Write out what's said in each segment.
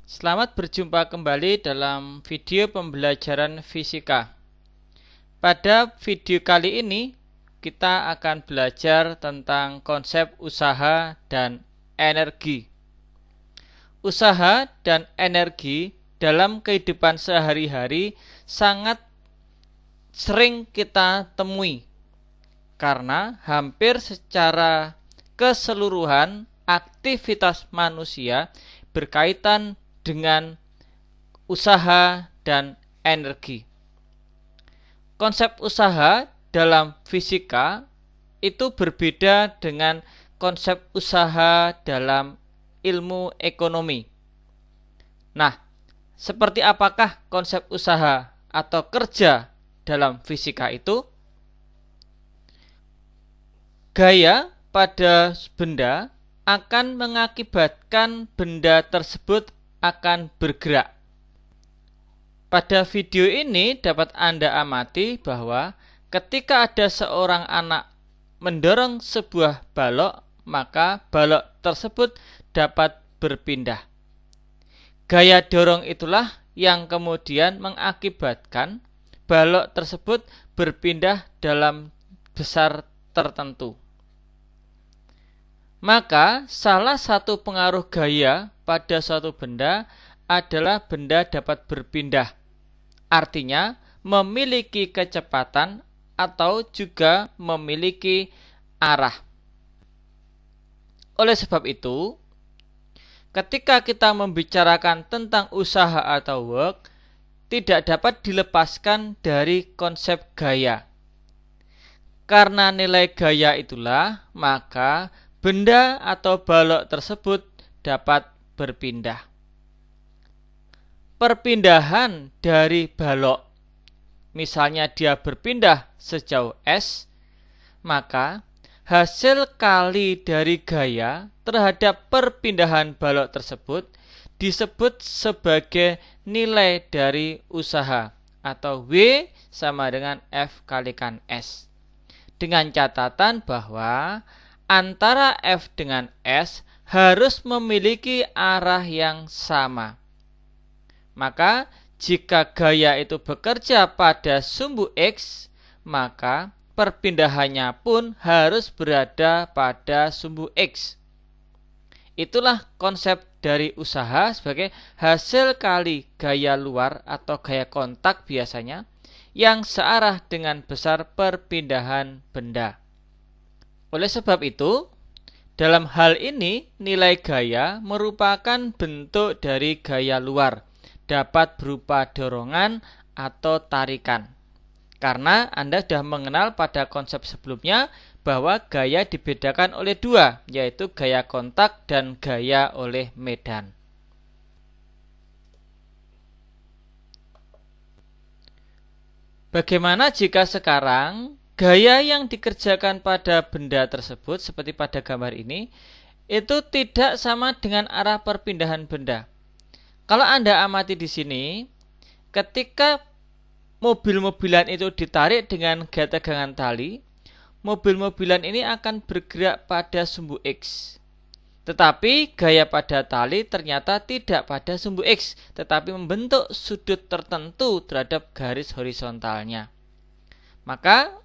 Selamat berjumpa kembali dalam video pembelajaran fisika. Pada video kali ini kita akan belajar tentang konsep usaha dan energi. Usaha dan energi dalam kehidupan sehari-hari sangat sering kita temui karena hampir secara keseluruhan aktivitas manusia berkaitan dengan usaha dan energi. Konsep usaha dalam fisika itu berbeda dengan konsep usaha dalam ilmu ekonomi. Nah, seperti apakah konsep usaha atau kerja dalam fisika itu? Gaya pada benda akan mengakibatkan benda tersebut akan bergerak. Pada video ini dapat Anda amati bahwa ketika ada seorang anak mendorong sebuah balok, maka balok tersebut dapat berpindah. Gaya dorong itulah yang kemudian mengakibatkan balok tersebut berpindah dalam besar tertentu. Maka salah satu pengaruh gaya pada suatu benda adalah benda dapat berpindah. Artinya memiliki kecepatan atau juga memiliki arah. Oleh sebab itu, ketika kita membicarakan tentang usaha atau work, tidak dapat dilepaskan dari konsep gaya. Karena nilai gaya itulah, maka benda atau balok tersebut dapat berpindah. Perpindahan dari balok, misalnya dia berpindah sejauh S, maka hasil kali dari gaya terhadap perpindahan balok tersebut disebut sebagai nilai dari usaha, atau W sama dengan F kalikan S. Dengan catatan bahwa antara F dengan S harus memiliki arah yang sama. Maka jika gaya itu bekerja pada sumbu X, maka perpindahannya pun harus berada pada sumbu X. Itulah konsep dari usaha sebagai hasil kali gaya luar atau gaya kontak biasanya yang searah dengan besar perpindahan benda. Oleh sebab itu, dalam hal ini nilai gaya merupakan bentuk dari gaya luar, dapat berupa dorongan atau tarikan. Karena Anda sudah mengenal pada konsep sebelumnya bahwa gaya dibedakan oleh dua, yaitu gaya kontak dan gaya oleh medan. Bagaimana jika sekarang gaya yang dikerjakan pada benda tersebut seperti pada gambar ini itu tidak sama dengan arah perpindahan benda? Kalau Anda amati di sini, ketika mobil-mobilan itu ditarik dengan gaya tegangan tali, mobil-mobilan ini akan bergerak pada sumbu X. Tetapi gaya pada tali ternyata tidak pada sumbu X, tetapi membentuk sudut tertentu terhadap garis horizontalnya. Maka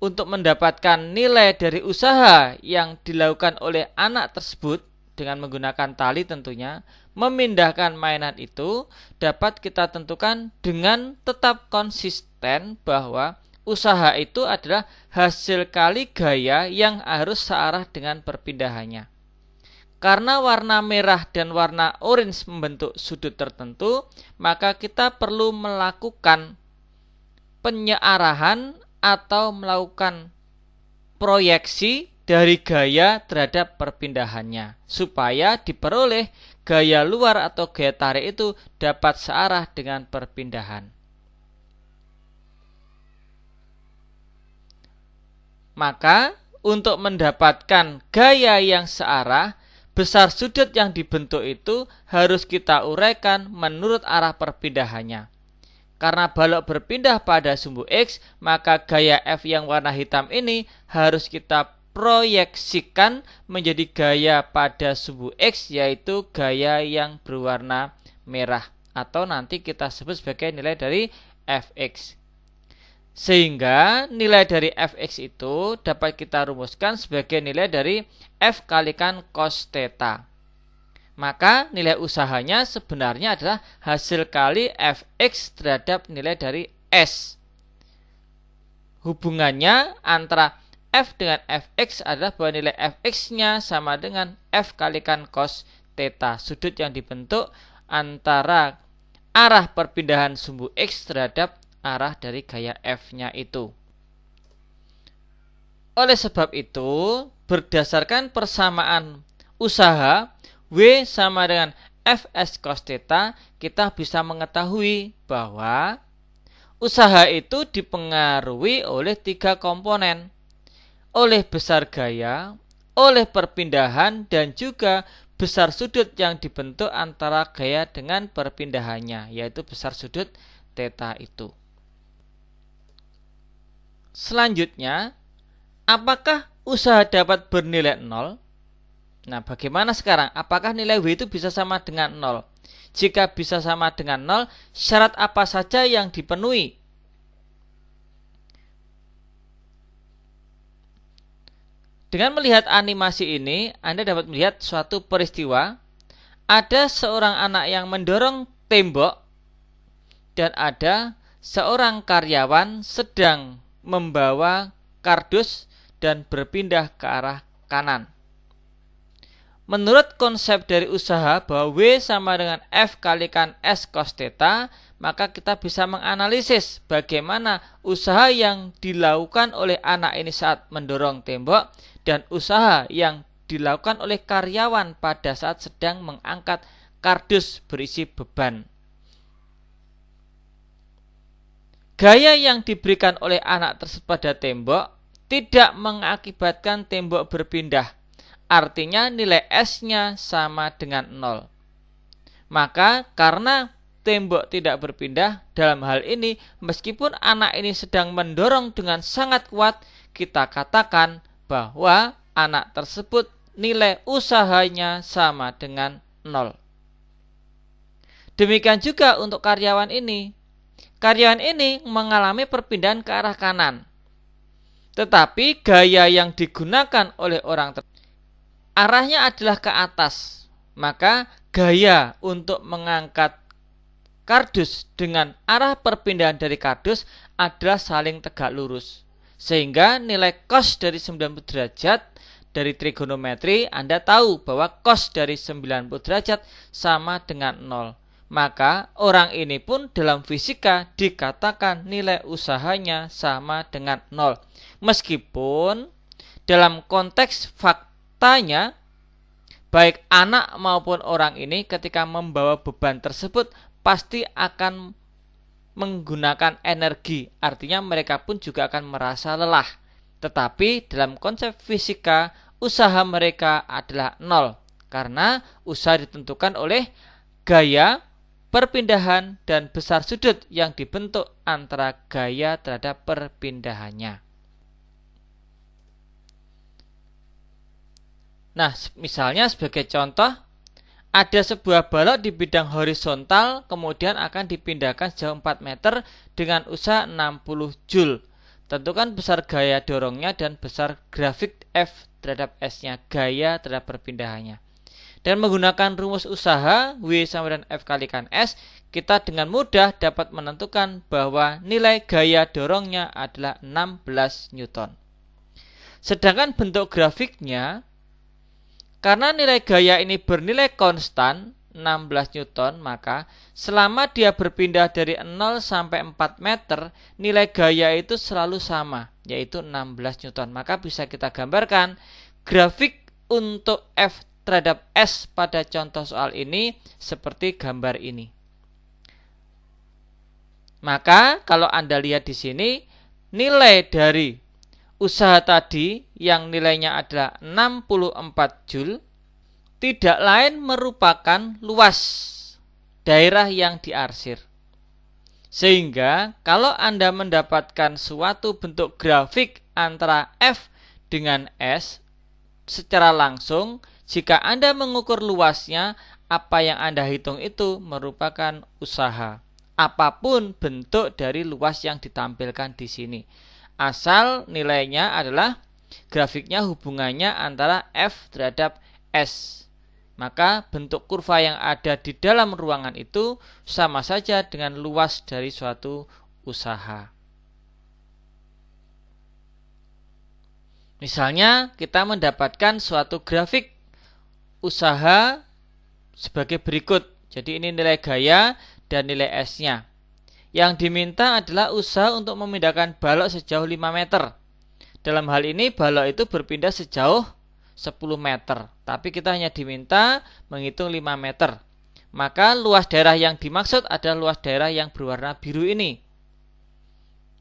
untuk mendapatkan nilai dari usaha yang dilakukan oleh anak tersebut dengan menggunakan tali tentunya, memindahkan mainan itu dapat kita tentukan dengan tetap konsisten bahwa usaha itu adalah hasil kali gaya yang harus searah dengan perpindahannya. Karena warna merah dan warna orange membentuk sudut tertentu, maka kita perlu melakukan penyearahan atau melakukan proyeksi dari gaya terhadap perpindahannya, supaya diperoleh gaya luar atau gaya tarik itu dapat searah dengan perpindahan. Maka untuk mendapatkan gaya yang searah, besar sudut yang dibentuk itu harus kita uraikan menurut arah perpindahannya. Karena balok berpindah pada sumbu X, maka gaya F yang warna hitam ini harus kita proyeksikan menjadi gaya pada sumbu X, yaitu gaya yang berwarna merah, atau nanti kita sebut sebagai nilai dari fx. Sehingga nilai dari fx itu dapat kita rumuskan sebagai nilai dari f kalikan cos theta. Maka nilai usahanya sebenarnya adalah hasil kali fx terhadap nilai dari s. Hubungannya antara f dengan fx adalah bahwa nilai fx-nya sama dengan f kalikan cos theta, sudut yang dibentuk antara arah perpindahan sumbu x terhadap arah dari gaya f-nya itu. Oleh sebab itu, berdasarkan persamaan usaha W sama dengan fs cos theta, kita bisa mengetahui bahwa usaha itu dipengaruhi oleh 3 komponen, oleh besar gaya, oleh perpindahan, dan juga besar sudut yang dibentuk antara gaya dengan perpindahannya, yaitu besar sudut theta itu. Selanjutnya, apakah usaha dapat bernilai 0? Nah, bagaimana sekarang? Apakah nilai W itu bisa sama dengan 0? Jika bisa sama dengan 0, syarat apa saja yang dipenuhi? Dengan melihat animasi ini, Anda dapat melihat suatu peristiwa. Ada seorang anak yang mendorong tembok dan ada seorang karyawan sedang membawa kardus dan berpindah ke arah kanan. Menurut konsep dari usaha bahwa W sama dengan F kalikan S cos theta, maka kita bisa menganalisis bagaimana usaha yang dilakukan oleh anak ini saat mendorong tembok dan usaha yang dilakukan oleh karyawan pada saat sedang mengangkat kardus berisi beban. Gaya yang diberikan oleh anak tersebut pada tembok tidak mengakibatkan tembok berpindah. Artinya nilai S-nya sama dengan 0. Maka karena tembok tidak berpindah, dalam hal ini meskipun anak ini sedang mendorong dengan sangat kuat, kita katakan bahwa anak tersebut nilai usahanya sama dengan 0. Demikian juga untuk karyawan ini. Karyawan ini mengalami perpindahan ke arah kanan. Tetapi gaya yang digunakan oleh orang tersebut arahnya adalah ke atas, maka gaya untuk mengangkat kardus dengan arah perpindahan dari kardus adalah saling tegak lurus. Sehingga nilai cos dari 90 derajat dari trigonometri, Anda tahu bahwa cos dari 90 derajat sama dengan 0. Maka orang ini pun dalam fisika dikatakan nilai usahanya sama dengan 0. Meskipun dalam konteks faktanya, baik anak maupun orang ini ketika membawa beban tersebut pasti akan menggunakan energi. Artinya mereka pun juga akan merasa lelah. Tetapi dalam konsep fisika, usaha mereka adalah 0. Karena usaha ditentukan oleh gaya, perpindahan, dan besar sudut yang dibentuk antara gaya terhadap perpindahannya. Nah, misalnya sebagai contoh, ada sebuah balok di bidang horizontal kemudian akan dipindahkan sejauh 4 meter dengan usaha 60 Joule. Tentukan besar gaya dorongnya dan besar grafik F terhadap S-nya, gaya terhadap perpindahannya. Dan menggunakan rumus usaha W sama dengan F kalikan S, kita dengan mudah dapat menentukan bahwa nilai gaya dorongnya adalah 16 Newton. Sedangkan bentuk grafiknya, karena nilai gaya ini bernilai konstan 16 Newton, maka selama dia berpindah dari 0 sampai 4 meter, nilai gaya itu selalu sama, yaitu 16 Newton. Maka bisa kita gambarkan grafik untuk F terhadap S pada contoh soal ini seperti gambar ini. Maka kalau Anda lihat di sini, nilai dari usaha tadi yang nilainya adalah 64 Joule tidak lain merupakan luas daerah yang diarsir. Sehingga kalau Anda mendapatkan suatu bentuk grafik antara F dengan S secara langsung, jika Anda mengukur luasnya, apa yang Anda hitung itu merupakan usaha. Apapun bentuk dari luas yang ditampilkan di sini. Asal nilainya adalah grafiknya hubungannya antara F terhadap S. Maka bentuk kurva yang ada di dalam ruangan itu sama saja dengan luas dari suatu usaha. Misalnya kita mendapatkan suatu grafik usaha sebagai berikut. Jadi ini nilai gaya dan nilai S-nya. Yang diminta adalah usaha untuk memindahkan balok sejauh 5 meter. Dalam hal ini balok itu berpindah sejauh 10 meter. Tapi kita hanya diminta menghitung 5 meter. Maka luas daerah yang dimaksud adalah luas daerah yang berwarna biru ini.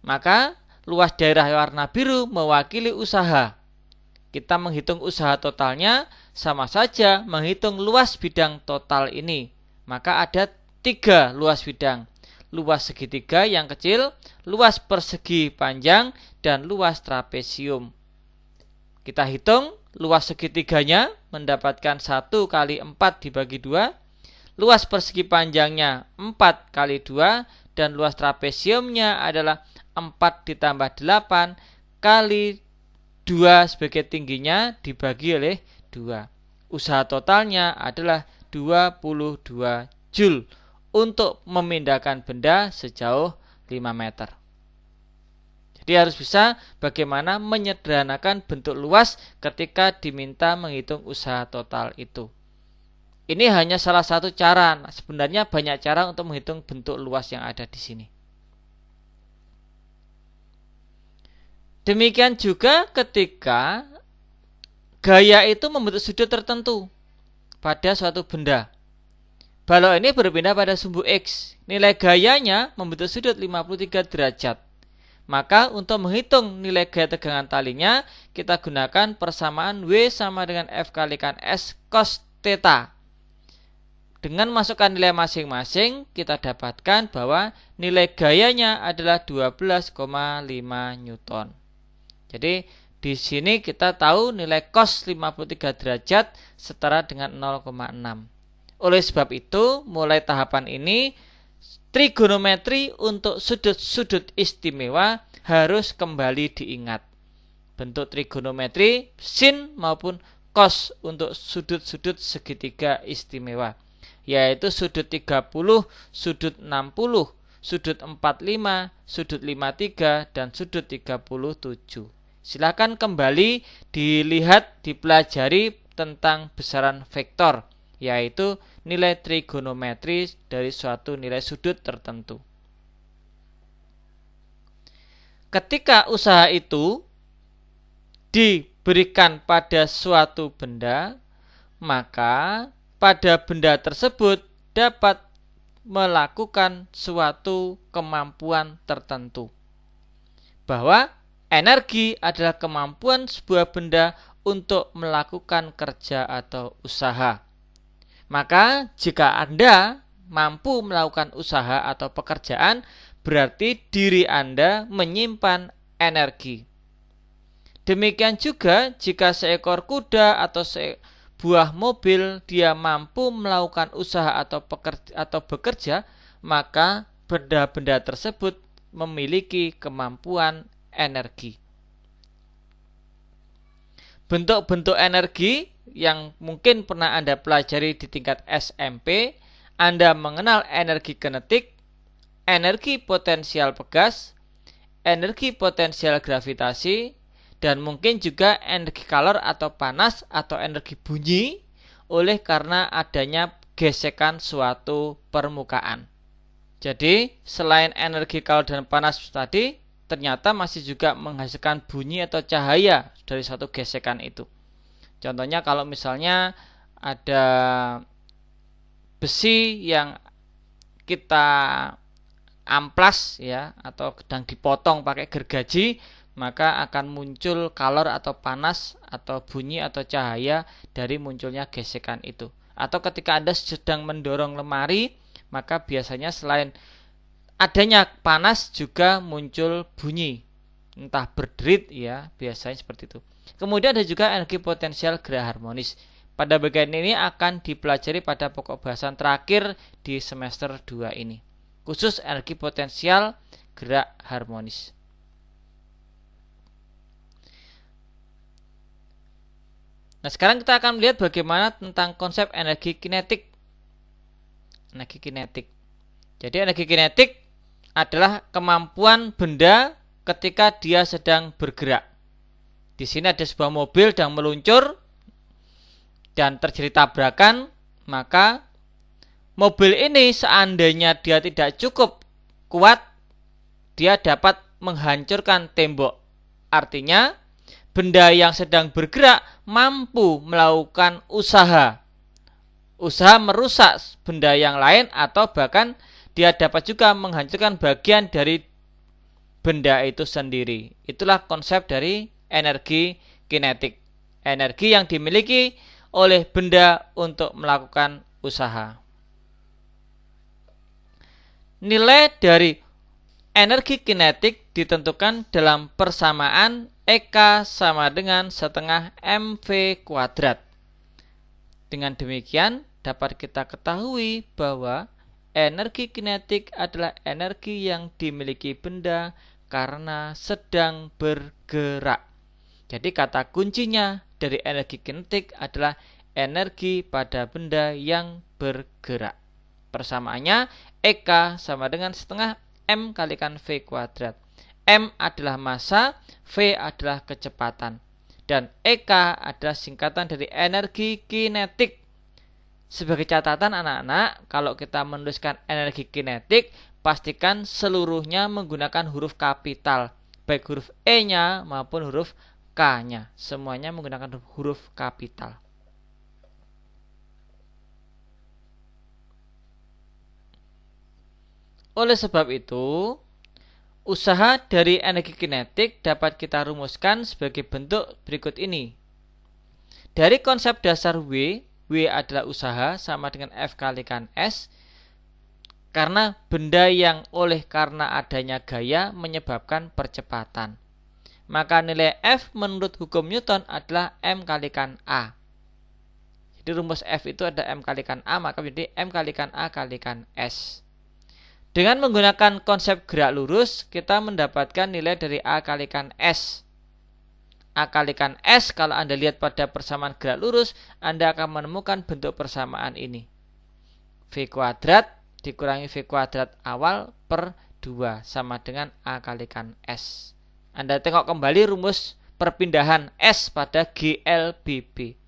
Maka luas daerah warna biru mewakili usaha. Kita menghitung usaha totalnya sama saja menghitung luas bidang total ini. Maka ada 3 luas bidang. Luas segitiga yang kecil, luas persegi panjang, dan luas trapesium. Kita hitung luas segitiganya mendapatkan 1 kali 4 dibagi 2. Luas persegi panjangnya 4 kali 2. Dan luas trapesiumnya adalah 4 ditambah 8 kali 2 sebagai tingginya dibagi oleh 2. Usaha totalnya adalah 22 Joule untuk memindahkan benda sejauh 5 meter. Jadi harus bisa bagaimana menyederhanakan bentuk luas ketika diminta menghitung usaha total itu. Ini hanya salah satu cara. Sebenarnya banyak cara untuk menghitung bentuk luas yang ada di sini. Demikian juga ketika gaya itu membentuk sudut tertentu pada suatu benda. Balok ini berpindah pada sumbu X. Nilai gayanya membentuk sudut 53 derajat. Maka untuk menghitung nilai gaya tegangan talinya, kita gunakan persamaan W sama dengan F kalikan S cos theta. Dengan masukkan nilai masing-masing, kita dapatkan bahwa nilai gayanya adalah 12,5 Newton. Jadi di sini kita tahu nilai cos 53 derajat setara dengan 0,6. Oleh sebab itu, mulai tahapan ini, trigonometri untuk sudut-sudut istimewa harus kembali diingat. Bentuk trigonometri sin maupun cos untuk sudut-sudut segitiga istimewa, yaitu sudut 30, sudut 60, sudut 45, sudut 53, dan sudut 37. Silakan kembali dilihat, dipelajari tentang besaran vektor, yaitu nilai trigonometri dari suatu nilai sudut tertentu. Ketika usaha itu diberikan pada suatu benda, maka pada benda tersebut dapat melakukan suatu kemampuan tertentu. Bahwa energi adalah kemampuan sebuah benda untuk melakukan kerja atau usaha. Maka jika Anda mampu melakukan usaha atau pekerjaan, berarti diri Anda menyimpan energi. Demikian juga jika seekor kuda atau sebuah mobil dia mampu melakukan usaha atau bekerja, maka benda-benda tersebut memiliki kemampuan energi. Bentuk-bentuk energi yang mungkin pernah Anda pelajari di tingkat SMP, Anda mengenal energi kinetik, energi potensial pegas, energi potensial gravitasi, dan mungkin juga energi kalor atau panas atau energi bunyi oleh karena adanya gesekan suatu permukaan. Jadi selain energi kalor dan panas tadi, ternyata masih juga menghasilkan bunyi atau cahaya dari suatu gesekan itu. Contohnya kalau misalnya ada besi yang kita amplas ya, atau sedang dipotong pakai gergaji, maka akan muncul kalor atau panas atau bunyi atau cahaya dari munculnya gesekan itu. Atau ketika Anda sedang mendorong lemari, maka biasanya selain adanya panas juga muncul bunyi, entah berderit ya, biasanya seperti itu. Kemudian ada juga energi potensial gerak harmonis. Pada bagian ini akan dipelajari pada pokok bahasan terakhir di semester 2 ini, khusus energi potensial gerak harmonis. Nah, sekarang kita akan melihat bagaimana tentang konsep energi kinetik. Energi kinetik. Jadi energi kinetik adalah kemampuan benda ketika dia sedang bergerak. Di sini ada sebuah mobil yang meluncur dan terjadi tabrakan, maka mobil ini seandainya dia tidak cukup kuat, dia dapat menghancurkan tembok. Artinya, benda yang sedang bergerak mampu melakukan usaha merusak benda yang lain, atau bahkan dia dapat juga menghancurkan bagian dari benda itu sendiri. Itulah konsep dari energi kinetik. Energi yang dimiliki oleh benda untuk melakukan usaha. Nilai dari energi kinetik ditentukan dalam persamaan EK sama dengan setengah mv kuadrat. Dengan demikian dapat kita ketahui bahwa energi kinetik adalah energi yang dimiliki benda karena sedang bergerak. Jadi kata kuncinya dari energi kinetik adalah energi pada benda yang bergerak. Persamaannya EK sama dengan setengah M kalikan V kuadrat. M adalah massa, V adalah kecepatan. Dan EK adalah singkatan dari energi kinetik. Sebagai catatan anak-anak, kalau kita menuliskan energi kinetik, pastikan seluruhnya menggunakan huruf kapital. Baik huruf E-nya maupun huruf K-nya, semuanya menggunakan huruf kapital. Oleh sebab itu, usaha dari energi kinetik dapat kita rumuskan sebagai bentuk berikut ini. Dari konsep dasar W adalah usaha sama dengan F kalikan S, karena benda yang oleh karena adanya gaya menyebabkan percepatan. Maka nilai F menurut hukum Newton adalah M kalikan A. Jadi rumus F itu ada M kalikan A, maka menjadi M kalikan A kalikan S. Dengan menggunakan konsep gerak lurus, kita mendapatkan nilai dari A kalikan S. A kalikan S, kalau Anda lihat pada persamaan gerak lurus, Anda akan menemukan bentuk persamaan ini. V kuadrat dikurangi V kuadrat awal per 2 sama dengan A kalikan S. Anda tengok kembali rumus perpindahan S pada GLBB.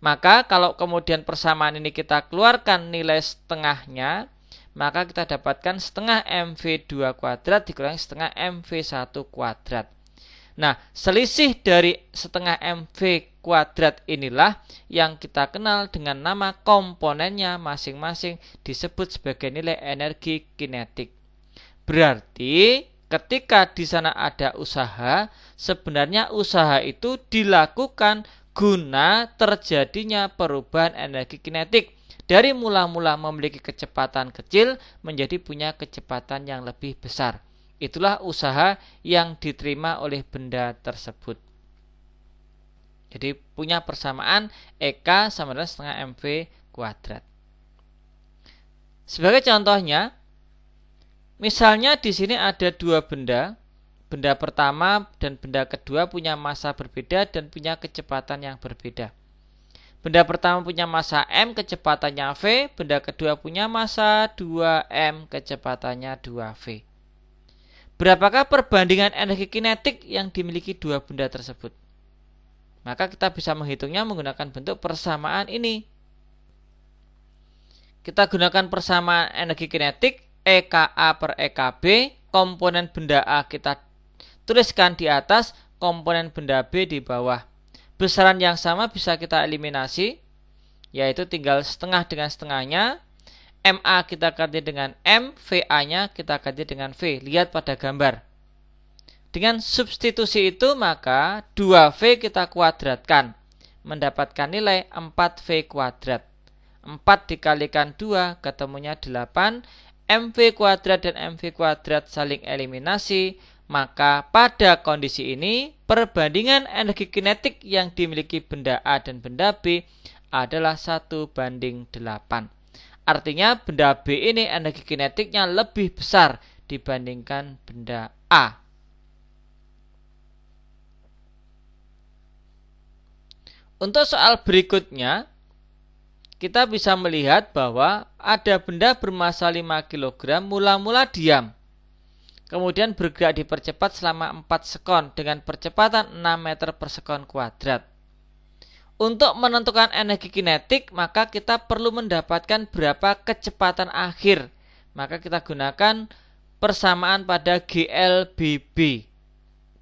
Maka kalau kemudian persamaan ini kita keluarkan nilai setengahnya, maka kita dapatkan setengah MV2 kuadrat dikurangi setengah MV1 kuadrat. Nah, selisih dari setengah MV kuadrat inilah yang kita kenal dengan nama komponennya masing-masing disebut sebagai nilai energi kinetik. Berarti ketika di sana ada usaha, sebenarnya usaha itu dilakukan guna terjadinya perubahan energi kinetik dari mula-mula memiliki kecepatan kecil menjadi punya kecepatan yang lebih besar. Itulah usaha yang diterima oleh benda tersebut. Jadi punya persamaan EK sama dengan setengah MV kuadrat. Sebagai contohnya, misalnya di sini ada dua benda. Benda pertama dan benda kedua punya massa berbeda dan punya kecepatan yang berbeda. Benda pertama punya massa M, kecepatannya V. Benda kedua punya massa 2M, kecepatannya 2V. Berapakah perbandingan energi kinetik yang dimiliki dua benda tersebut? Maka kita bisa menghitungnya menggunakan bentuk persamaan ini. Kita gunakan persamaan energi kinetik EKA per EKB. Komponen benda A kita tuliskan di atas, komponen benda B di bawah. Besaran yang sama bisa kita eliminasi, yaitu tinggal setengah dengan setengahnya. MA kita ganti dengan M, VA-nya kita ganti dengan V. Lihat pada gambar. Dengan substitusi itu maka 2V kita kuadratkan, mendapatkan nilai 4V kuadrat. 4 dikalikan 2 ketemunya 8. MV kuadrat dan MV kuadrat saling eliminasi. Maka pada kondisi ini perbandingan energi kinetik yang dimiliki benda A dan benda B adalah 1:8. Artinya benda B ini energi kinetiknya lebih besar dibandingkan benda A. Untuk soal berikutnya, kita bisa melihat bahwa ada benda bermassa 5 kg mula-mula diam. Kemudian bergerak dipercepat selama 4 sekon dengan percepatan 6 meter per sekon kuadrat. Untuk menentukan energi kinetik, maka kita perlu mendapatkan berapa kecepatan akhir. Maka kita gunakan persamaan pada GLBB.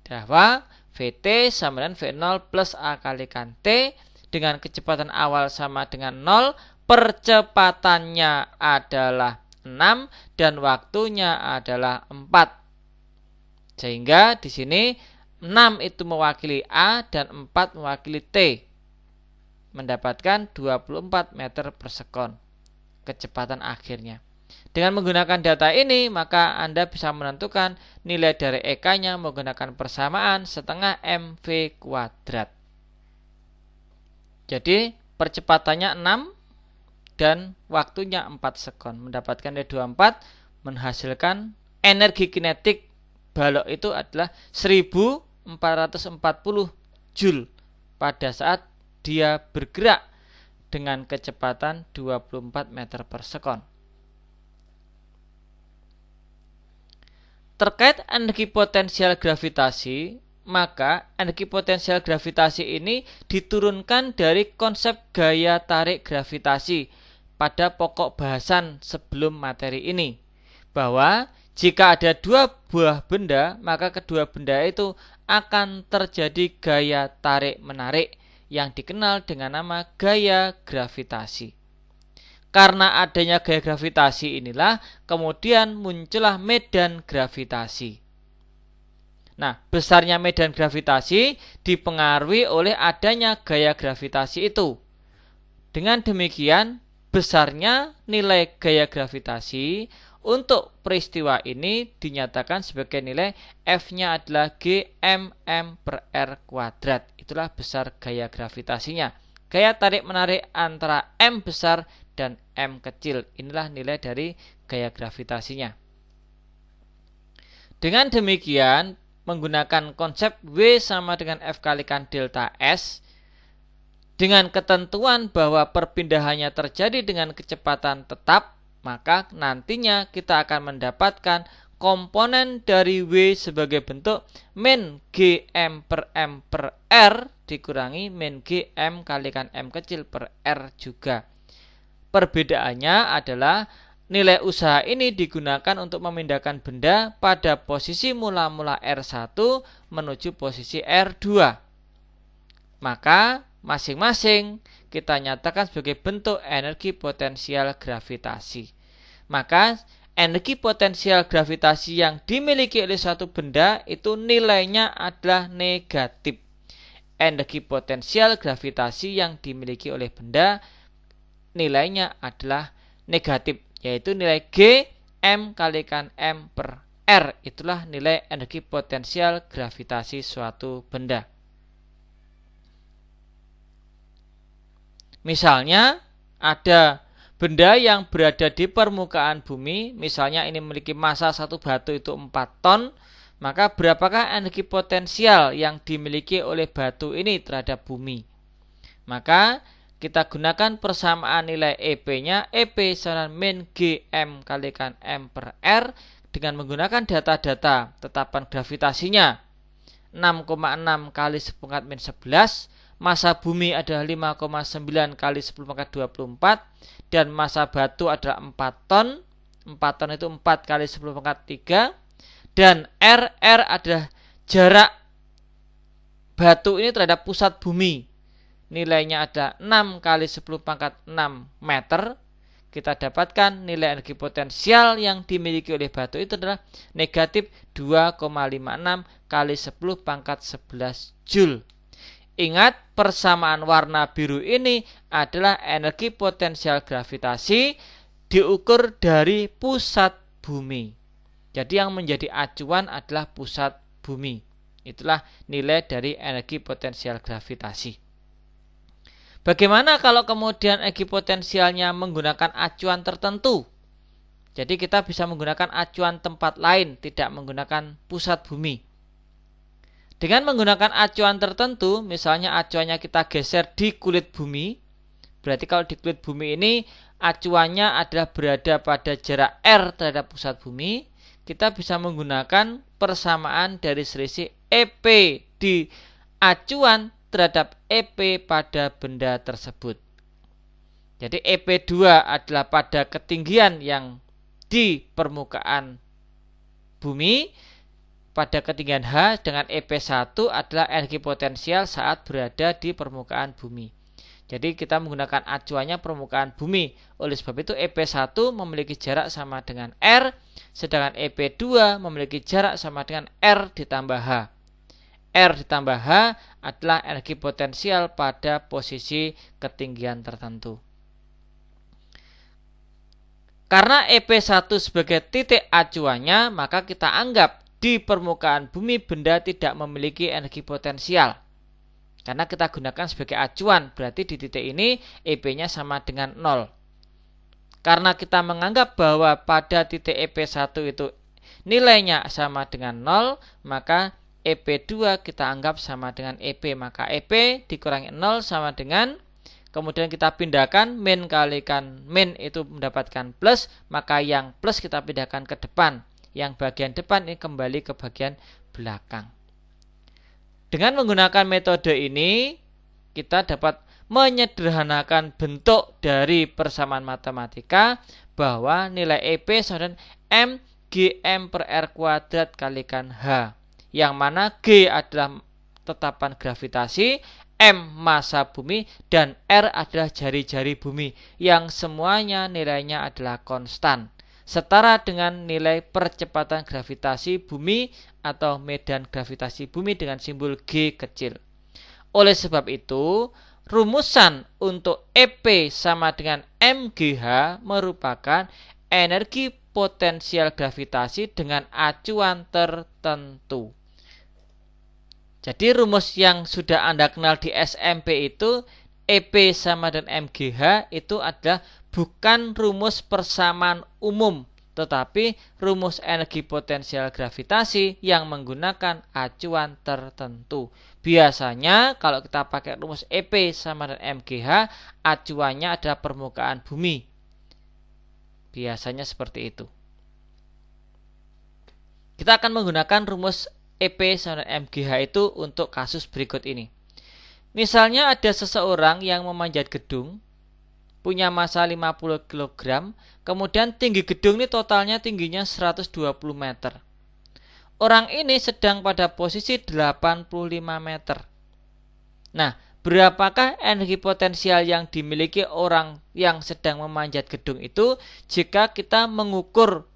Bahwa Vt sama dengan V0 plus A kalikan T dengan kecepatan awal sama dengan 0, percepatannya adalah 6 dan waktunya adalah 4. Sehingga di sini 6 itu mewakili A dan 4 mewakili T. Mendapatkan 24 meter per sekon kecepatan akhirnya. Dengan menggunakan data ini, maka Anda bisa menentukan nilai dari EK-nya menggunakan persamaan setengah mv kuadrat. Jadi percepatannya 6 dan waktunya 4 sekon. Mendapatkan nilai 24, menghasilkan energi kinetik balok itu adalah 1440 Joule pada saat dia bergerak dengan kecepatan 24 meter per sekon. Terkait energi potensial gravitasi, maka energi potensial gravitasi ini diturunkan dari konsep gaya tarik gravitasi pada pokok bahasan sebelum materi ini, bahwa jika ada dua buah benda, maka kedua benda itu akan terjadi gaya tarik-menarik yang dikenal dengan nama gaya gravitasi. Karena adanya gaya gravitasi inilah kemudian muncullah medan gravitasi. Nah, besarnya medan gravitasi dipengaruhi oleh adanya gaya gravitasi itu. Dengan demikian, besarnya nilai gaya gravitasi untuk peristiwa ini dinyatakan sebagai nilai F-nya adalah G/m/r². Itulah besar gaya gravitasinya. Gaya tarik-menarik antara M besar dan M kecil. Inilah nilai dari gaya gravitasinya. Dengan demikian, menggunakan konsep W sama dengan F kalikan delta S, dengan ketentuan bahwa perpindahannya terjadi dengan kecepatan tetap, maka nantinya kita akan mendapatkan komponen dari W sebagai bentuk min Gm/m/r dikurangi min Gm kalikan M kecil per R juga. Perbedaannya adalah nilai usaha ini digunakan untuk memindahkan benda pada posisi mula-mula R1 menuju posisi R2. Maka masing-masing kita nyatakan sebagai bentuk energi potensial gravitasi. Maka energi potensial gravitasi yang dimiliki oleh suatu benda itu nilainya adalah negatif. Energi potensial gravitasi yang dimiliki oleh benda nilainya adalah negatif, yaitu nilai G M kalikan M per R. Itulah nilai energi potensial gravitasi suatu benda. Misalnya ada benda yang berada di permukaan bumi, misalnya ini memiliki massa satu batu itu 4 ton, maka berapakah energi potensial yang dimiliki oleh batu ini terhadap bumi? Maka kita gunakan persamaan nilai EP-nya, EP sama min Gm kalikan M per R dengan menggunakan data-data tetapan gravitasinya 6,6 kali 10⁻⁻11, massa bumi adalah 5,9 kali 10⁻24 dan massa batu adalah 4 ton. 4 ton itu 4 kali 10⁻3 dan R adalah jarak batu ini terhadap pusat bumi. Nilainya ada 6 kali 10⁻6 meter. Kita dapatkan nilai energi potensial yang dimiliki oleh batu itu adalah negatif 2,56 kali 10⁻11 Joule. Ingat, persamaan warna biru ini adalah energi potensial gravitasi diukur dari pusat bumi. Jadi yang menjadi acuan adalah pusat bumi. Itulah nilai dari energi potensial gravitasi. Bagaimana kalau kemudian energi potensialnya menggunakan acuan tertentu? Jadi kita bisa menggunakan acuan tempat lain, tidak menggunakan pusat bumi. Dengan menggunakan acuan tertentu, misalnya acuannya kita geser di kulit bumi, berarti kalau di kulit bumi ini acuannya adalah berada pada jarak R terhadap pusat bumi, kita bisa menggunakan persamaan dari selisih EP di acuan terhadap EP pada benda tersebut. Jadi EP2 adalah pada ketinggian yang di permukaan bumi, pada ketinggian H, dengan EP1 adalah energi potensial saat berada di permukaan bumi. Jadi kita menggunakan acuannya permukaan bumi. Oleh sebab itu EP1 memiliki jarak sama dengan R, sedangkan EP2 memiliki jarak sama dengan R ditambah H. R ditambah H adalah energi potensial pada posisi ketinggian tertentu. Karena EP1 sebagai titik acuannya, maka kita anggap di permukaan bumi benda tidak memiliki energi potensial. Karena kita gunakan sebagai acuan, berarti di titik ini EP-nya sama dengan 0. Karena kita menganggap bahwa pada titik EP1 itu nilainya sama dengan 0, maka EP2 kita anggap sama dengan EP. Maka EP dikurangi 0 sama dengan, kemudian kita pindahkan, min kalikan min itu mendapatkan plus, maka yang plus kita pindahkan ke depan. Yang bagian depan ini kembali ke bagian belakang. Dengan menggunakan metode ini, kita dapat menyederhanakan bentuk dari persamaan matematika bahwa nilai EP sama dengan M GM per R kuadrat kalikan H, yang mana G adalah tetapan gravitasi, M massa bumi, dan R adalah jari-jari bumi, yang semuanya nilainya adalah konstan, setara dengan nilai percepatan gravitasi bumi atau medan gravitasi bumi dengan simbol G kecil. Oleh sebab itu, rumusan untuk EP sama dengan MGH merupakan energi potensial gravitasi dengan acuan tertentu. Jadi rumus yang sudah Anda kenal di SMP itu, EP sama dengan MGH, itu adalah bukan rumus persamaan umum, tetapi rumus energi potensial gravitasi yang menggunakan acuan tertentu. Biasanya kalau kita pakai rumus EP sama dengan MGH, acuannya adalah permukaan bumi. Biasanya seperti itu. Kita akan menggunakan rumus EP sama dengan MGH itu untuk kasus berikut ini. Misalnya ada seseorang yang memanjat gedung, punya massa 50 kg, kemudian tinggi gedung ini totalnya tingginya 120 meter. Orang ini sedang pada posisi 85 meter. Nah, berapakah energi potensial yang dimiliki orang yang sedang memanjat gedung itu jika kita mengukur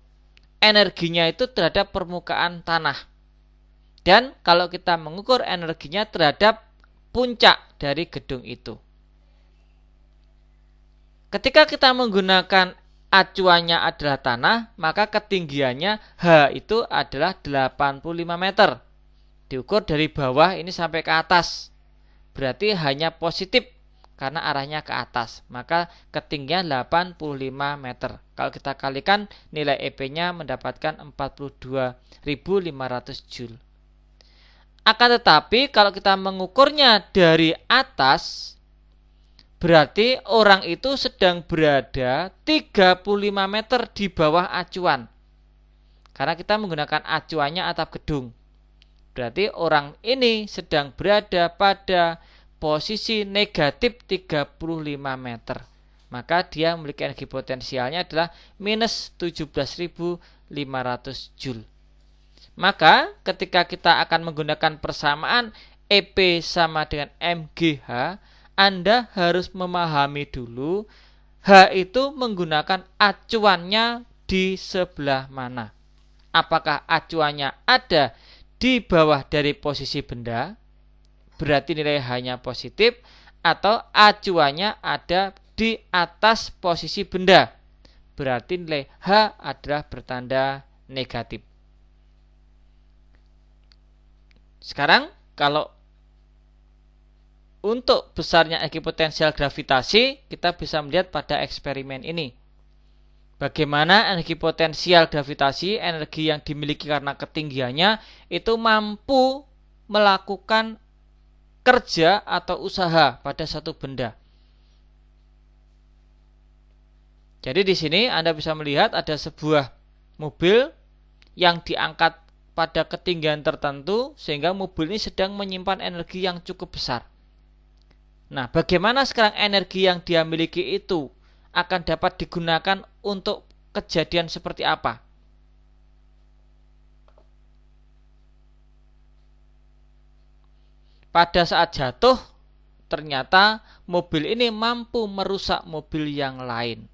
energinya itu terhadap permukaan tanah? Dan kalau kita mengukur energinya terhadap puncak dari gedung itu. Ketika kita menggunakan acuannya adalah tanah, maka ketinggiannya H itu adalah 85 meter. Diukur dari bawah ini sampai ke atas. Berarti hanya positif karena arahnya ke atas. Maka ketinggian 85 meter. Kalau kita kalikan nilai EP-nya mendapatkan 42.500 Joule. Akan tetapi kalau kita mengukurnya dari atas, berarti orang itu sedang berada 35 meter di bawah acuan. Karena kita menggunakan acuannya atap gedung. Berarti orang ini sedang berada pada posisi negatif 35 meter. Maka dia memiliki energi potensialnya adalah minus 17.500 Joule. Maka ketika kita akan menggunakan persamaan EP sama dengan MGH, Anda harus memahami dulu H itu menggunakan acuannya di sebelah mana. Apakah acuannya ada di bawah dari posisi benda, berarti nilai H-nya positif, atau acuannya ada di atas posisi benda, berarti nilai H adalah bertanda negatif. Sekarang kalau untuk besarnya energi potensial gravitasi, kita bisa melihat pada eksperimen ini. Bagaimana energi potensial gravitasi, energi yang dimiliki karena ketinggiannya, itu mampu melakukan kerja atau usaha pada satu benda. Jadi di sini Anda bisa melihat ada sebuah mobil yang diangkat pada ketinggian tertentu sehingga mobil ini sedang menyimpan energi yang cukup besar. Nah, bagaimana sekarang energi yang dia miliki itu akan dapat digunakan untuk kejadian seperti apa? Pada saat jatuh, ternyata mobil ini mampu merusak mobil yang lain.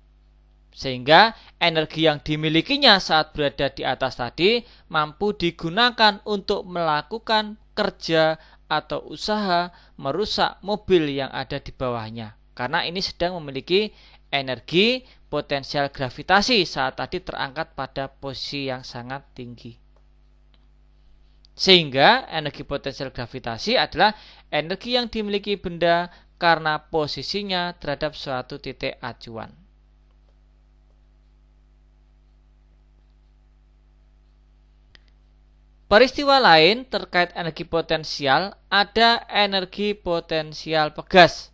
Sehingga energi yang dimilikinya saat berada di atas tadi mampu digunakan untuk melakukan kerja atau usaha merusak mobil yang ada di bawahnya. Karena ini sedang memiliki energi potensial gravitasi saat tadi terangkat pada posisi yang sangat tinggi. Sehingga energi potensial gravitasi adalah energi yang dimiliki benda karena posisinya terhadap suatu titik acuan. Peristiwa lain terkait energi potensial ada energi potensial pegas.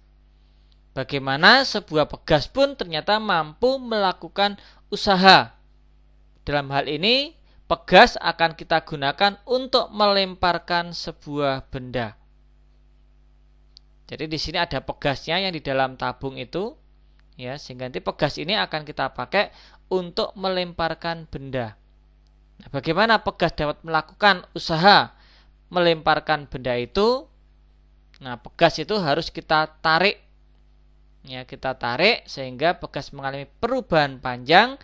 Bagaimana sebuah pegas pun ternyata mampu melakukan usaha. Dalam hal ini, pegas akan kita gunakan untuk melemparkan sebuah benda. Jadi di sini ada pegasnya yang di dalam tabung itu, ya, sehingga nanti pegas ini akan kita pakai untuk melemparkan benda. Nah, bagaimana pegas dapat melakukan usaha melemparkan benda itu? Nah, pegas itu harus kita tarik. Ya, kita tarik sehingga pegas mengalami perubahan panjang,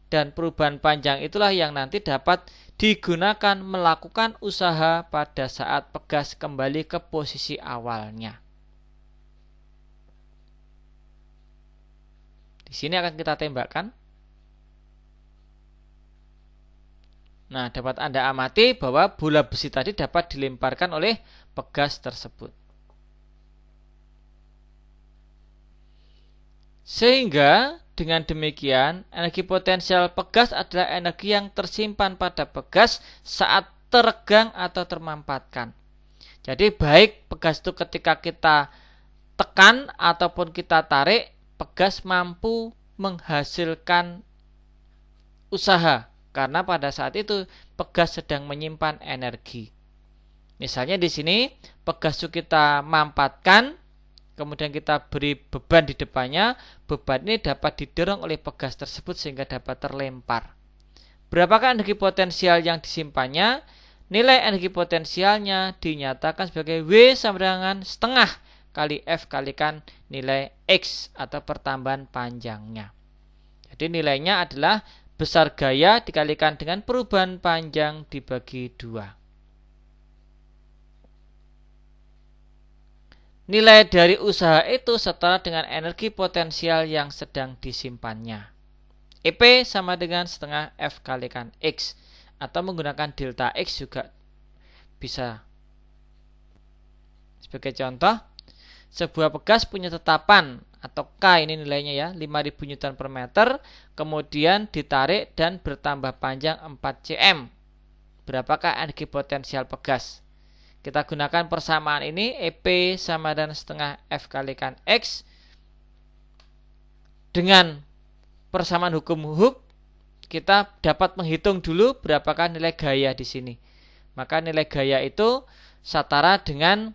dan perubahan panjang itulah yang nanti dapat digunakan melakukan usaha pada saat pegas kembali ke posisi awalnya. Di sini akan kita tembakkan. Nah, dapat Anda amati bahwa bola besi tadi dapat dilemparkan oleh pegas tersebut. Sehingga dengan demikian energi potensial pegas adalah energi yang tersimpan pada pegas saat teregang atau termampatkan. Jadi baik pegas itu ketika kita tekan ataupun kita tarik, pegas mampu menghasilkan usaha. Karena pada saat itu pegas sedang menyimpan energi. Misalnya di sini pegas itu kita mampatkan, kemudian kita beri beban di depannya, beban ini dapat didorong oleh pegas tersebut sehingga dapat terlempar. Berapakah energi potensial yang disimpannya? Nilai energi potensialnya dinyatakan sebagai W sama dengan setengah kali F kalikan nilai X atau pertambahan panjangnya. Jadi nilainya adalah besar gaya dikalikan dengan perubahan panjang dibagi 2. Nilai dari usaha itu setara dengan energi potensial yang sedang disimpannya. EP sama dengan setengah F kalikan X, atau menggunakan delta X juga bisa. Sebagai contoh, sebuah pegas punya tetapan atau K ini nilainya ya 5000 Newton per meter, kemudian ditarik dan bertambah panjang 4 cm. Berapakah energi potensial pegas? Kita gunakan persamaan ini, EP sama dengan setengah F kalikan X. Dengan persamaan hukum Hooke, kita dapat menghitung dulu berapakah nilai gaya di sini. Maka nilai gaya itu setara dengan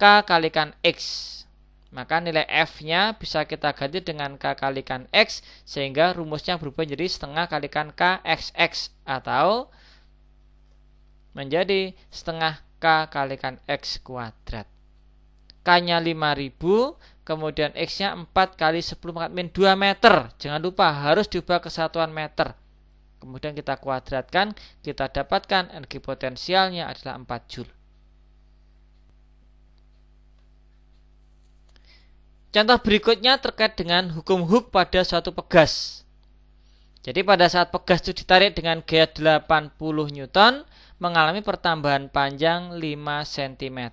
K kalikan X. Maka nilai F-nya bisa kita ganti dengan K kalikan X, sehingga rumusnya berubah menjadi setengah kalikan KXX, atau menjadi setengah K kalikan X kuadrat. K-nya 5000, kemudian X-nya 4 kali 10 pangkat min 2 meter. Jangan lupa harus diubah ke satuan meter. Kemudian kita kuadratkan, kita dapatkan energi potensialnya adalah 4 Joule. Contoh berikutnya terkait dengan hukum Hooke pada suatu pegas. Jadi pada saat pegas itu ditarik dengan gaya 80 Newton, mengalami pertambahan panjang 5 cm.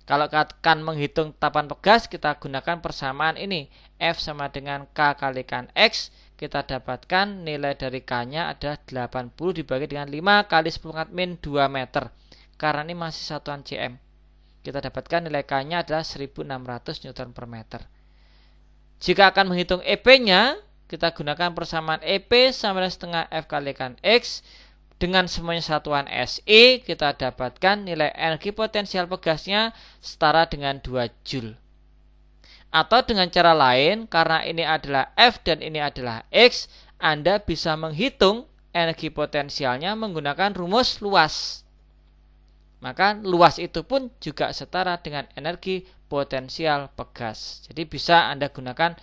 Kalau akan menghitung tetapan pegas, kita gunakan persamaan ini. F sama dengan K kalikan X. Kita dapatkan nilai dari K-nya ada 80 dibagi dengan 5 kali 10 pangkat min 2 meter. Karena ini masih satuan cm. Kita dapatkan nilai K-nya adalah 1600 Newton per meter. Jika akan menghitung EP-nya, kita gunakan persamaan EP sama dengan setengah F kalikan X. Dengan semuanya satuan SI, kita dapatkan nilai energi potensial pegasnya setara dengan 2 Joule. Atau dengan cara lain, karena ini adalah F dan ini adalah X, Anda bisa menghitung energi potensialnya menggunakan rumus luas. Maka luas itu pun juga setara dengan energi potensial pegas. Jadi bisa Anda gunakan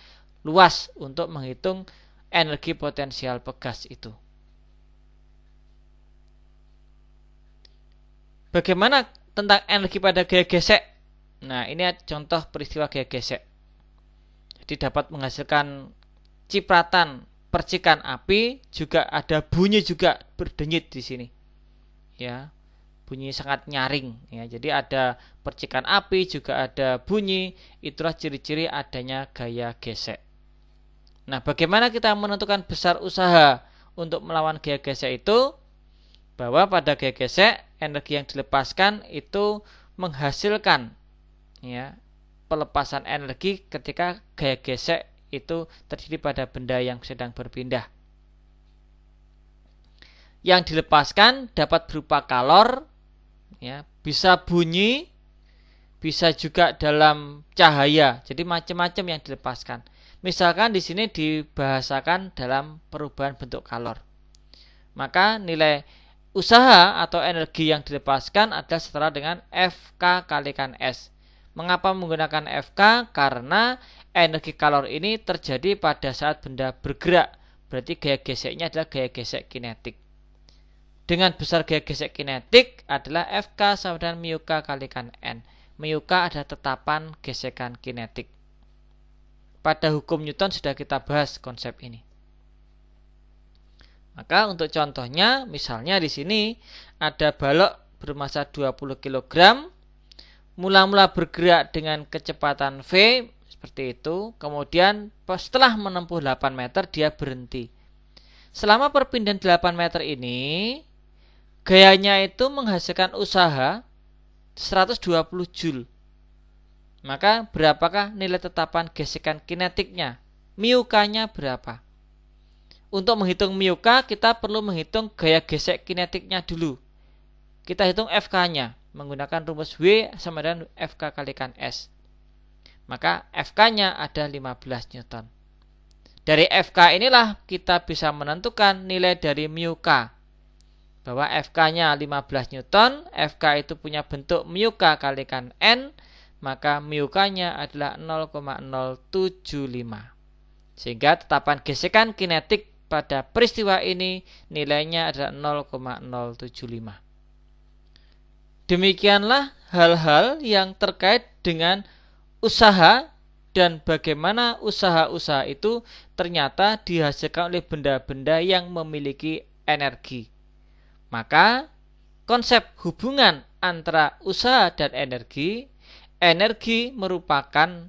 luas untuk menghitung energi potensial pegas itu. Bagaimana tentang energi pada gaya gesek? Nah, ini contoh peristiwa gaya gesek. Jadi dapat menghasilkan cipratan percikan api, juga ada bunyi juga berdenyit di sini. Ya, bunyi sangat nyaring. Ya, jadi ada percikan api, juga ada bunyi. Itulah ciri-ciri adanya gaya gesek. Nah, bagaimana kita menentukan besar usaha untuk melawan gaya gesek itu? Bahwa pada gaya gesek energi yang dilepaskan itu menghasilkan pelepasan energi ketika gaya gesek itu terjadi pada benda yang sedang berpindah. Yang dilepaskan dapat berupa kalor, bisa bunyi, bisa juga dalam cahaya. Jadi macam-macam yang dilepaskan. Misalkan di sini dibahasakan dalam perubahan bentuk kalor. Maka nilai usaha atau energi yang dilepaskan adalah setara dengan FK kalikan S. Mengapa menggunakan FK? Karena energi kalor ini terjadi pada saat benda bergerak. Berarti gaya geseknya adalah gaya gesek kinetik. Dengan besar gaya gesek kinetik adalah FK sama dengan mu K kalikan N. Mu K adalah tetapan gesekan kinetik. Pada hukum Newton sudah kita bahas konsep ini. Maka untuk contohnya, misalnya di sini ada balok bermassa 20 kg, mula-mula bergerak dengan kecepatan V, seperti itu, kemudian setelah menempuh 8 meter dia berhenti. Selama perpindahan 8 meter ini, gayanya itu menghasilkan usaha 120 Joule. Maka berapakah nilai tetapan gesekan kinetiknya? Mu K-nya berapa? Untuk menghitung mu K, kita perlu menghitung gaya gesek kinetiknya dulu. Kita hitung FK-nya menggunakan rumus W sama dengan FK kalikan S. Maka FK-nya ada 15 Newton. Dari FK inilah kita bisa menentukan nilai dari mu K. Bahwa FK-nya 15 Newton, FK itu punya bentuk mu K kalikan N, maka mu K-nya adalah 0,075. Sehingga tetapan gesekan kinetik pada peristiwa ini nilainya adalah 0,075. Demikianlah hal-hal yang terkait dengan usaha dan bagaimana usaha-usaha itu ternyata dihasilkan oleh benda-benda yang memiliki energi. Maka konsep hubungan antara usaha dan energi merupakan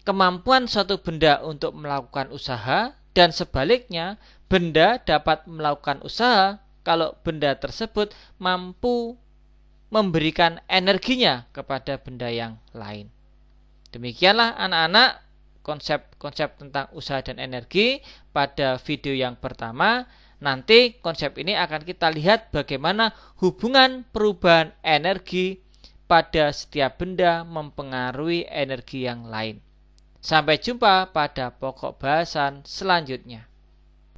kemampuan suatu benda untuk melakukan usaha, dan sebaliknya benda dapat melakukan usaha kalau benda tersebut mampu memberikan energinya kepada benda yang lain. Demikianlah anak-anak konsep-konsep tentang usaha dan energi pada video yang pertama. Nanti konsep ini akan kita lihat bagaimana hubungan perubahan energi pada setiap benda mempengaruhi energi yang lain. Sampai jumpa pada pokok bahasan selanjutnya.